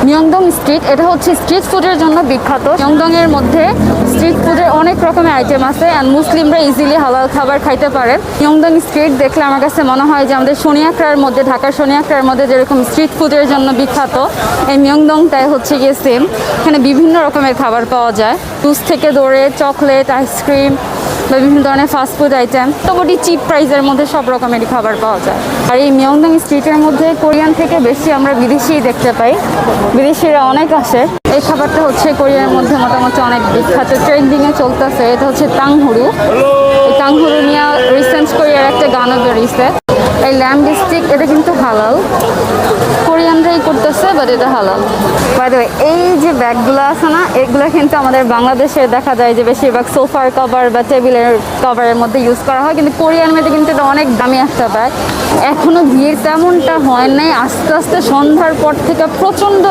মিয়ংদং street, এটা হচ্ছে street ফুডের জন্য বিখ্যাত। মিয়ংদং এর মধ্যে স্ট্রিট ফুডের অনেক রকমের আইটেম আছে অ্যান্ড মুসলিমরা ইজিলি হালাল খাবার খাইতে পারে। মিয়ংদং স্ট্রিট দেখলে আমার কাছে মনে হয় যে আমাদের শনিয়াকড়ার মধ্যে, ঢাকার শনিয়াকড়ার মধ্যে যেরকম স্ট্রিট ফুডের জন্য বিখ্যাত, এই মিয়ংদংটাই হচ্ছে গিয়ে সেম। এখানে বিভিন্ন রকমের খাবার পাওয়া যায়, জুস থেকে ধরে চকলেট, আইসক্রিম বা বিভিন্ন ধরনের ফাস্টফুড আইটেম, মোটামুটি চিপ প্রাইসের মধ্যে সব রকমেরই খাবার পাওয়া যায়। আর এই মিয়ংদং স্ট্রিটের মধ্যে কোরিয়ান থেকে বেশি আমরা বিদেশিই দেখতে পাই, বিদেশিরা অনেক আসে। এই খাবারটা হচ্ছে কোরিয়ার মধ্যে মোটামুটি অনেক বিখ্যাত, ট্রেন্ডিংয়ে চলতেছে। এটা হচ্ছে টাংহুরু। এই টাংহুরু নিয়ে রিসেন্ট কোরিয়ার একটা গানও বেরিয়েছে। এই ল্যাম্ব স্টিক, এটা কিন্তু হালাল, কোরিয়ানরাই করতেছে, বাট এটা হালাল। বাই দ্য ওয়ে, এই যে ব্যাগগুলো আছে না, এগুলো কিন্তু আমাদের বাংলাদেশে দেখা যায় যে বেশিরভাগ সোফার কভার বা টেবিলের কভারের মধ্যে ইউজ করা হয়, কিন্তু কোরিয়ান মধ্যে কিন্তু এটা অনেক দামি একটা ব্যাগ। এখনো ভিড় তেমনটা হয় নাই, আস্তে আস্তে সন্ধ্যার পর থেকে প্রচণ্ড